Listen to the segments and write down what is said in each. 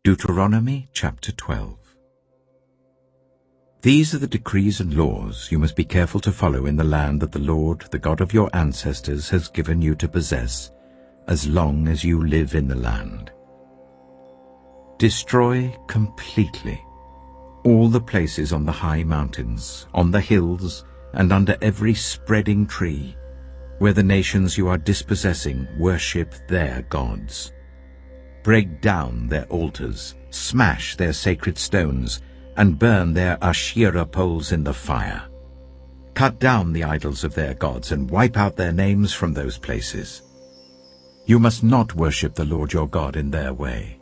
Deuteronomy Chapter 12. These are the decrees and laws you must be careful to follow in the land that the Lord, the God of your ancestors, has given you to possess, as long as you live in the land. Destroy completely all the places on the high mountains, on the hills, and under every spreading tree, where the nations you are dispossessing worship their gods. Break down their altars, smash their sacred stones, and burn their Asherah poles in the fire. Cut down the idols of their gods and wipe out their names from those places. You must not worship the Lord your God in their way.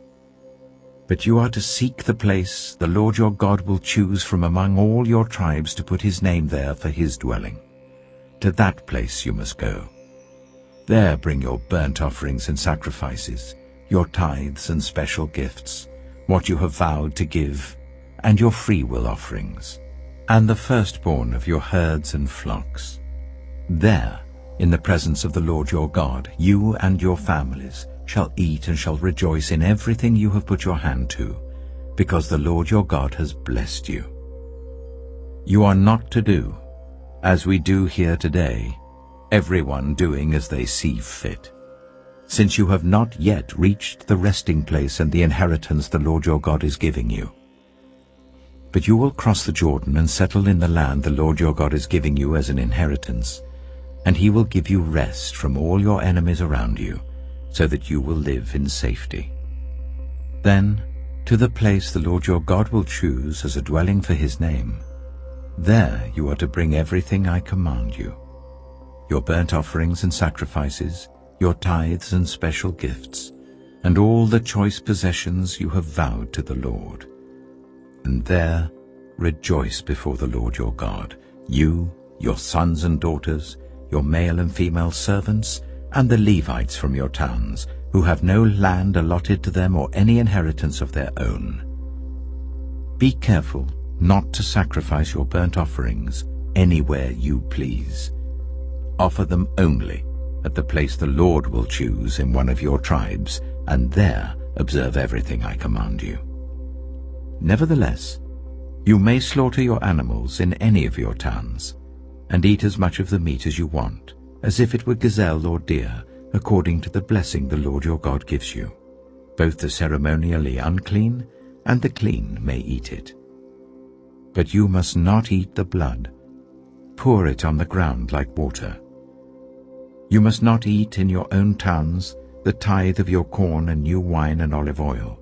But you are to seek the place the Lord your God will choose from among all your tribes to put his name there for his dwelling. To that place you must go. There bring your burnt offerings and sacrifices, your tithes and special gifts, what you have vowed to give, and your freewill offerings, and the firstborn of your herds and flocks. There, in the presence of the Lord your God, you and your families shall eat and shall rejoice in everything you have put your hand to, because the Lord your God has blessed you. You are not to do, as we do here today, everyone doing as they see fit, since you have not yet reached the resting place and the inheritance the Lord your God is giving you. But you will cross the Jordan and settle in the land the Lord your God is giving you as an inheritance, and he will give you rest from all your enemies around you, so that you will live in safety. Then, to the place the Lord your God will choose as a dwelling for his name, there you are to bring everything I command you, your burnt offerings and sacrifices, your tithes and special gifts, and all the choice possessions you have vowed to the Lord. And there rejoice before the Lord your God, you, your sons and daughters, your male and female servants, and the Levites from your towns, who have no land allotted to them or any inheritance of their own. Be careful not to sacrifice your burnt offerings anywhere you please. Offer them only at the place the Lord will choose in one of your tribes, and there observe everything I command you. Nevertheless, you may slaughter your animals in any of your towns, and eat as much of the meat as you want, as if it were gazelle or deer, according to the blessing the Lord your God gives you. Both the ceremonially unclean and the clean may eat it. But you must not eat the blood. Pour it on the ground like water. You must not eat in your own towns the tithe of your corn and new wine and olive oil,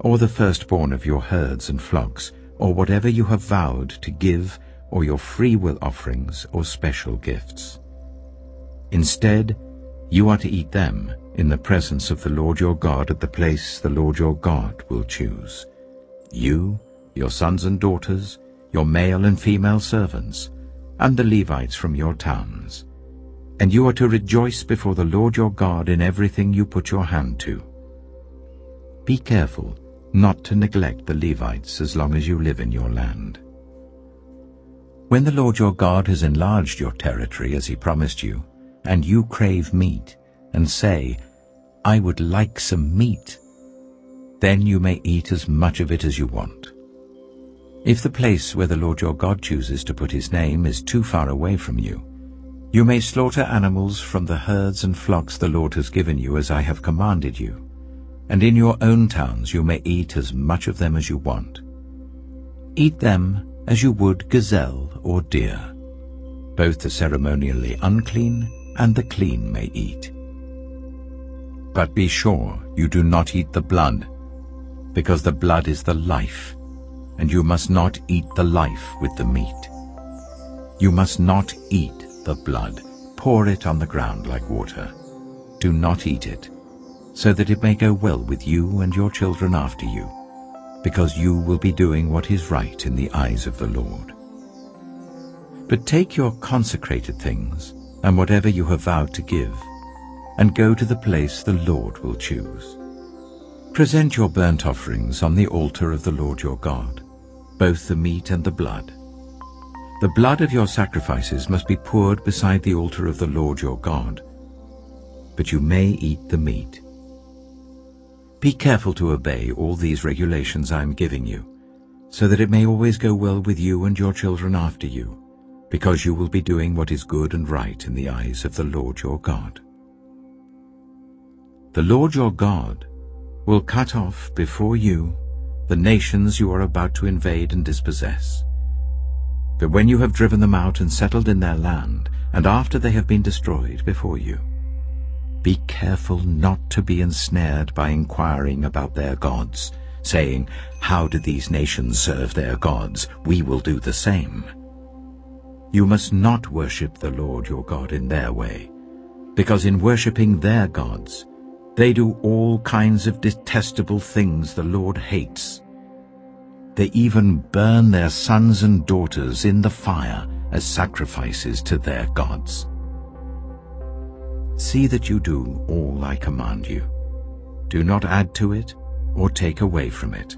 or the firstborn of your herds and flocks, or whatever you have vowed to give, or your freewill offerings or special gifts. Instead, you are to eat them in the presence of the Lord your God at the place the Lord your God will choose. You, your sons and daughters, your male and female servants, and the Levites from your towns. And you are to rejoice before the Lord your God in everything you put your hand to. Be careful not to neglect the Levites as long as you live in your land. When the Lord your God has enlarged your territory as he promised you, and you crave meat, and say, I would like some meat, then you may eat as much of it as you want. If the place where the Lord your God chooses to put his name is too far away from you, you may slaughter animals from the herds and flocks the Lord has given you as I have commanded you, and in your own towns you may eat as much of them as you want. Eat them as you would gazelle or deer. Both the ceremonially unclean and the clean may eat. But be sure you do not eat the blood, because the blood is the life, and you must not eat the life with the meat. You must not eat the blood. Pour it on the ground like water. Do not eat it, so that it may go well with you and your children after you, because you will be doing what is right in the eyes of the Lord. But take your consecrated things, and whatever you have vowed to give, and go to the place the Lord will choose. Present your burnt offerings on the altar of the Lord your God, both the meat and the blood. The blood of your sacrifices must be poured beside the altar of the Lord your God, but you may eat the meat. Be careful to obey all these regulations I am giving you, so that it may always go well with you and your children after you, because you will be doing what is good and right in the eyes of the Lord your God. The Lord your God will cut off before you the nations you are about to invade and dispossess. But when you have driven them out and settled in their land, and after they have been destroyed before you, be careful not to be ensnared by inquiring about their gods, saying, "How do these nations serve their gods? We will do the same." You must not worship the Lord your God in their way, because in worshipping their gods, they do all kinds of detestable things the Lord hates. They even burn their sons and daughters in the fire as sacrifices to their gods. See that you do all I command you. Do not add to it or take away from it.